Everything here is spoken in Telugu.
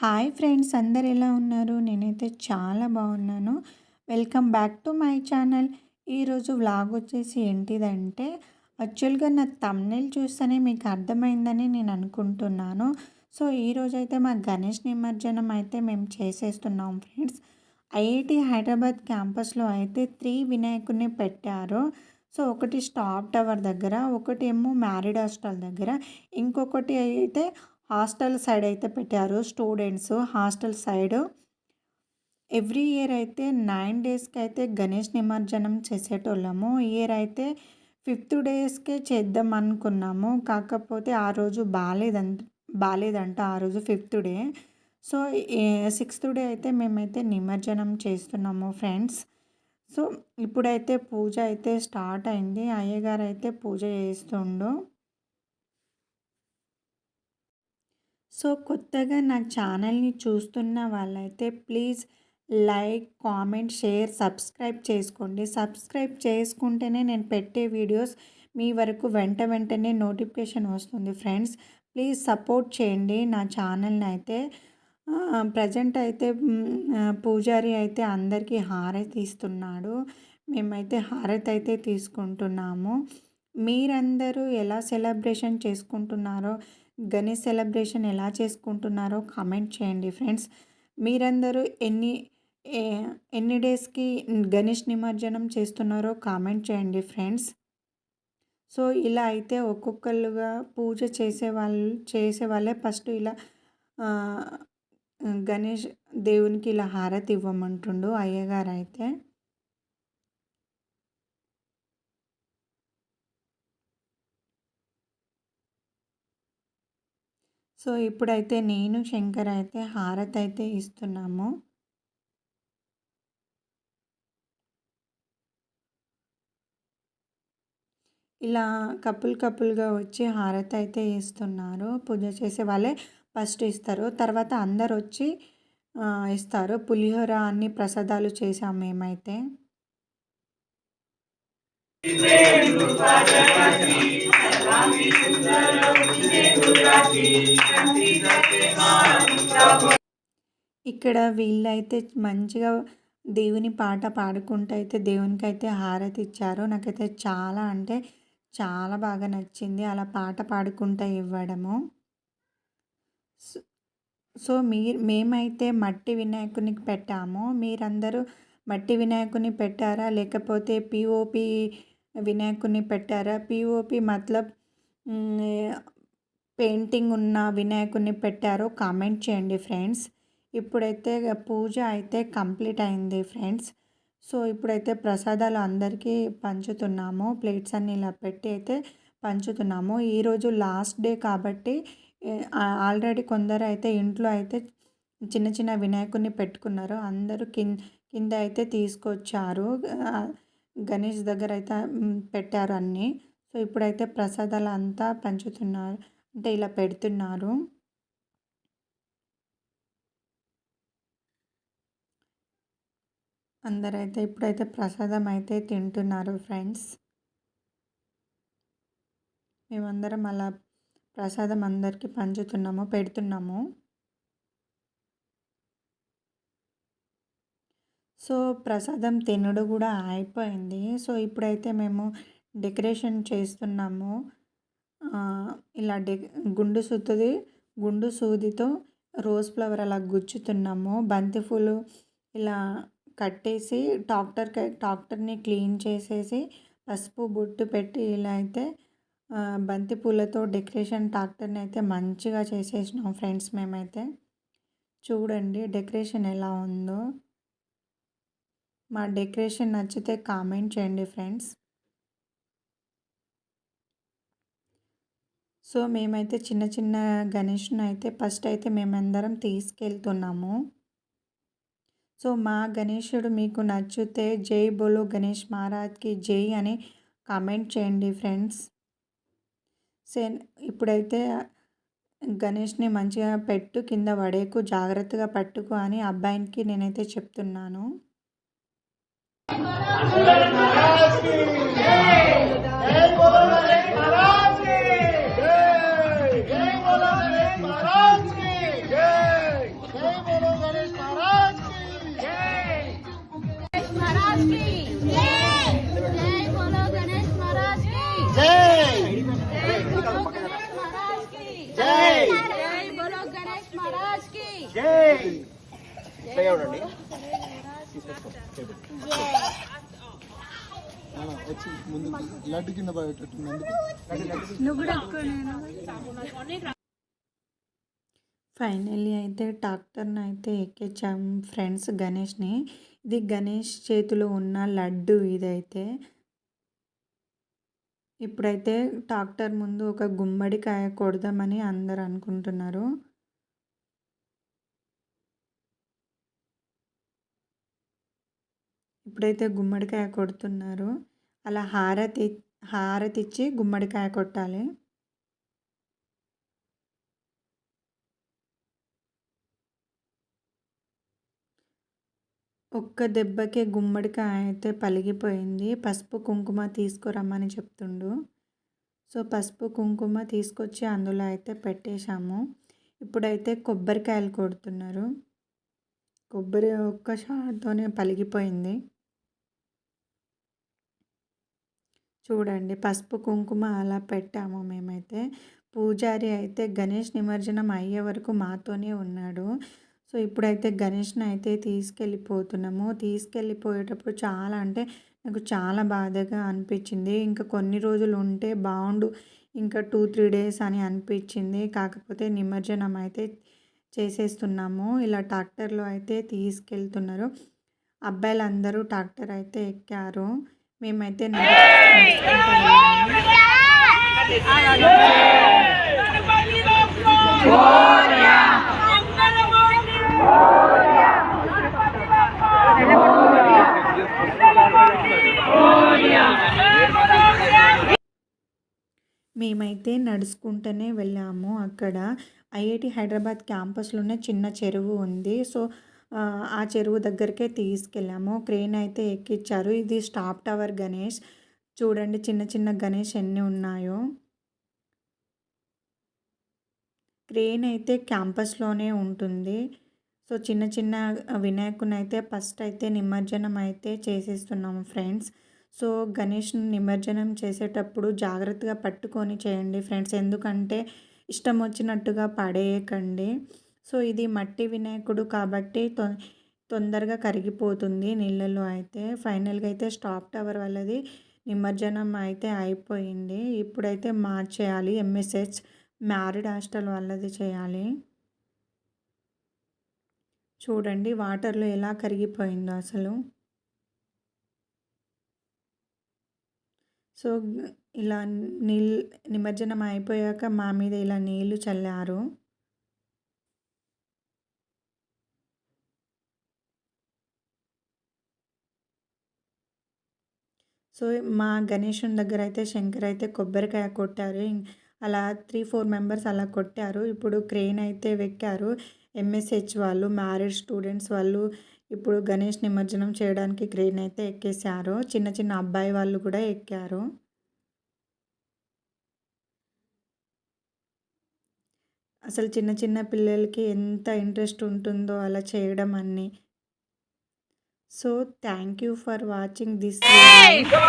హాయ్ ఫ్రెండ్స్, అందరు ఎలా ఉన్నారు? నేనైతే చాలా బాగున్నాను. Welcome back to my channel. ఈరోజు వ్లాగ్ వచ్చేసి ఏంటిదంటే, యాక్చువల్గా నా థంబ్నెయిల్ చూస్తేనే మీకు అర్థమైందని నేను అనుకుంటున్నాను. సో ఈరోజైతే మా గణేష్ నిమజ్జనం అయితే మేము చేసేస్తున్నాం ఫ్రెండ్స్. ఐఐటి హైదరాబాద్ క్యాంపస్లో అయితే 3 వినాయకుడిని పెట్టారు. సో ఒకటి స్టాప్ టవర్ దగ్గర, ఒకటి ఏమో మ్యారీడ్ హాస్టల్ దగ్గర, ఇంకొకటి అయితే హాస్టల్ సైడ్ అయితే పెట్టారు. Students hostel side every year అయితే 9 డేస్కి అయితే గణేష్ నిమజ్జనం చేసేటోళ్ళము. ఇయర్ అయితే 5th డేస్కే చేద్దాం అనుకున్నాము. కాకపోతే ఆ రోజు బాలేదంట ఆ రోజు 5th day. So 6th day అయితే మేమైతే నిమజ్జనం చేస్తున్నాము ఫ్రెండ్స్. సో ఇప్పుడైతే పూజ అయితే స్టార్ట్ అయింది. అయ్యగారు అయితే పూజ చేస్తుండు. సో కొత్తగా నా ఛానల్ని చూస్తున్న వాళ్ళైతే please like, comment, share, subscribe చేసుకోండి. సబ్స్క్రైబ్ చేసుకుంటేనే నేను పెట్టే వీడియోస్ మీ వరకు వెంటనే నోటిఫికేషన్ వస్తుంది ఫ్రెండ్స్. ప్లీజ్ సపోర్ట్ చేయండి నా ఛానల్ని అయితే. ప్రజెంట్ అయితే పూజారి అయితే అందరికీ హారతి ఇస్తున్నాడు. మేమైతే హారతి అయితే తీసుకుంటున్నాము. మీరందరూ ఎలా సెలబ్రేషన్ చేసుకుంటున్నారో, గణేష్ సెలబ్రేషన్ ఎలా చేసుకుంటున్నారో కామెంట్ చేయండి ఫ్రెండ్స్. మీరందరూ ఎన్ని డేస్కి గణేష్ నిమజ్జనం చేస్తున్నారో కామెంట్ చేయండి ఫ్రెండ్స్. సో ఇలా అయితే ఒక్కొక్కరుగా పూజ చేసేవాళ్ళే ఫస్ట్ ఇలా గణేష్ దేవునికి ఇలా హారతి ఇవ్వమంటుండు అయ్యగారు అయితే. సో ఇప్పుడైతే నేను, శంకర్ అయితే హారతి అయితే ఇస్తున్నాము. ఇలా కపుల్గా వచ్చి హారతి అయితే ఇస్తున్నారు. పూజ చేసే వాళ్ళే ఫస్ట్ ఇస్తారు. తర్వాత అందరు వచ్చి ఇస్తారు. పులిహోర అన్ని ప్రసాదాలు చేసాం మేమైతే. ఇక్కడ వీళ్ళైతే మంచిగా దేవుని పాట పాడుకుంటూ అయితే దేవునికి అయితే హారతి ఇచ్చారు. నాకైతే చాలా అంటే చాలా బాగా నచ్చింది అలా పాట పాడుకుంటూ ఇవ్వడము. సో మేమైతే మట్టి వినాయకుని పెట్టాము. మీరందరూ మట్టి వినాయకుని పెట్టారా, లేకపోతే పిఓపి వినాయకుని పెట్టారా? పిఓపి మతలబ్ పెయింటింగ్ ఉన్న వినాయకుని పెట్టారో కామెంట్ చేయండి ఫ్రెండ్స్. ఇప్పుడైతే పూజ అయితే కంప్లీట్ అయింది ఫ్రెండ్స్. సో ఇప్పుడైతే ప్రసాదాలు అందరికీ పంచుతున్నాము. ప్లేట్స్ అన్నీ ఇలా పెట్టి అయితే పంచుతున్నాము. ఈరోజు లాస్ట్ డే కాబట్టి ఆల్రెడీ కొందరు అయితే ఇంట్లో అయితే చిన్న వినాయకుడిని పెట్టుకున్నారు. అందరూ కింద అయితే తీసుకొచ్చారు. గణేష్ దగ్గర అయితే పెట్టారు అన్నీ. సో ఇప్పుడైతే ప్రసాదాలు అంతా పంచుతున్నారు, అంటే ఇలా పెడుతున్నారు. అందరైతే ఇప్పుడైతే ప్రసాదం అయితే తింటున్నారు ఫ్రెండ్స్. మేమందరం అలా ప్రసాదం అందరికీ పంచుతున్నాము, పెడుతున్నాము. సో ప్రసాదం తినడు కూడా అయిపోయింది. సో ఇప్పుడైతే మేము డెకరేషన్ చేస్తున్నాము. ఇలా గుండు సూదితో రోజ్ ఫ్లవర్ అలా గుచ్చుతున్నాము. బంతిపూలు ఇలా కట్టేసి ట్రాక్టర్ని క్లీన్ చేసేసి పసుపు బొట్టు పెట్టి ఇలా అయితే బంతిపూలతో డెకరేషన్ ట్రాక్టర్ని అయితే మంచిగా చేసేసినాం ఫ్రెండ్స్. మేమైతే చూడండి డెకరేషన్ ఎలా ఉందో. మా డెకరేషన్ నచ్చితే కామెంట్ చేయండి ఫ్రెండ్స్. సో మేమైతే చిన్న గణేష్ని అయితే ఫస్ట్ అయితే మేమందరం తీసుకెళ్తున్నాము. సో మా గణేశుడు మీకు నచ్చితే జై బోలో గణేష్ మహారాజ్కి జై అని కామెంట్ చేయండి ఫ్రెండ్స్. ఇప్పుడైతే గణేష్ని మంచిగా పెట్టు, కింద పడేకు, జాగ్రత్తగా పట్టుకో అని అబ్బాయికి నేనైతే చెప్తున్నాను. వచ్చి ముందు లడ్డు కింద పడేటట్టుంది. ఫైనల్లీ అయితే ట్రాక్టర్ని అయితే ఎక్కించాము ఫ్రెండ్స్ గణేష్ని. ఇది గణేష్ చేతిలో ఉన్న లడ్డు ఇదైతే. ఇప్పుడైతే ట్రాక్టర్ ముందు ఒక గుమ్మడికాయ కొడదామని అందరు అనుకుంటున్నారు. ఇప్పుడైతే గుమ్మడికాయ కొడుతున్నారు. అలా హారతిచ్చి గుమ్మడికాయ కొట్టాలి. ఒక్క దెబ్బకే గుమ్మడికాయ అయితే పలిగిపోయింది. పసుపు కుంకుమ తీసుకురమ్మని చెప్తుండు. సో పసుపు కుంకుమ తీసుకొచ్చి అందులో అయితే పెట్టేశాము. ఇప్పుడైతే కొబ్బరికాయలు కొడుతున్నారు. కొబ్బరి ఒక్క షాట్తోనే పలిగిపోయింది. చూడండి పసుపు కుంకుమ అలా పెట్టాము మేమైతే. పూజారి అయితే గణేష్ నిమజ్జనం అయ్యే వరకు మాతోనే ఉన్నాడు. సో ఇప్పుడైతే గణేష్ని అయితే తీసుకెళ్ళిపోతున్నాము. తీసుకెళ్ళిపోయేటప్పుడు చాలా అంటే నాకు చాలా బాధగా అనిపించింది. ఇంకా కొన్ని రోజులు ఉంటే బాగుండు, ఇంకా 2-3 డేస్ అని అనిపించింది. కాకపోతే నిమజ్జనం అయితే చేసేస్తున్నాము. ఇలా ట్రాక్టర్లో అయితే తీసుకెళ్తున్నారు. అబ్బాయిలందరూ ట్రాక్టర్ అయితే ఎక్కారు. మేమైతే మేమైతే నడుచుకుంటూనే వెళ్ళాము. అక్కడ ఐఐటి హైదరాబాద్ క్యాంపస్లోనే చిన్న చెరువు ఉంది. సో ఆ చెరువు దగ్గరికే తీసుకెళ్ళాము. క్రేన్ అయితే ఎక్కించారు. ఇది స్టాప్ టవర్ గణేష్. చూడండి చిన్న చిన్న గణేష్ ఎన్ని ఉన్నాయో. క్రేన్ అయితే క్యాంపస్లోనే ఉంటుంది. సో చిన్న చిన్న వినాయకుని అయితే ఫస్ట్ అయితే నిమజ్జనం అయితే చేసేస్తున్నాము ఫ్రెండ్స్. సో గణేష్ నిమజ్జనం చేసేటప్పుడు జాగ్రత్తగా పట్టుకొని చేయండి ఫ్రెండ్స్. ఎందుకంటే ఇష్టం వచ్చినట్టుగా పడేయకండి. సో ఇది మట్టి వినాయకుడు కాబట్టి తొందరగా కరిగిపోతుంది నీళ్ళలో అయితే. ఫైనల్గా అయితే స్టాప్ టవర్ వాళ్ళది నిమజ్జనం అయితే అయిపోయింది. ఇప్పుడైతే మార్చేయాలి. ఎంఎస్హెచ్ మ్యారీడ్ హాస్టల్ వాళ్ళది చేయాలి. చూడండి వాటర్లో ఎలా కరిగిపోయిందో అసలు. సో ఇలా నిమజ్జనం అయిపోయాక మా మీద ఇలా నీళ్లు చల్లారు. సో మా గణేశుని దగ్గర అయితే శంకర్ అయితే కొబ్బరికాయ కొట్టారు. అలా 3-4 మెంబర్స్ అలా కొట్టారు. ఇప్పుడు క్రేన్ అయితే వెక్కారు. ఎంఎస్హెచ్ వాళ్ళు, మ్యారీడ్ స్టూడెంట్స్ వాళ్ళు ఇప్పుడు గణేష్ నిమజ్జనం చేయడానికి క్రేన్ అయితే ఎక్కేసారు. చిన్న చిన్న అబ్బాయి వాళ్ళు కూడా ఎక్కారు. అసలు చిన్న చిన్న పిల్లలకి ఎంత ఇంట్రెస్ట్ ఉంటుందో అలా చేయడం అన్నీ. So thank you for watching this video.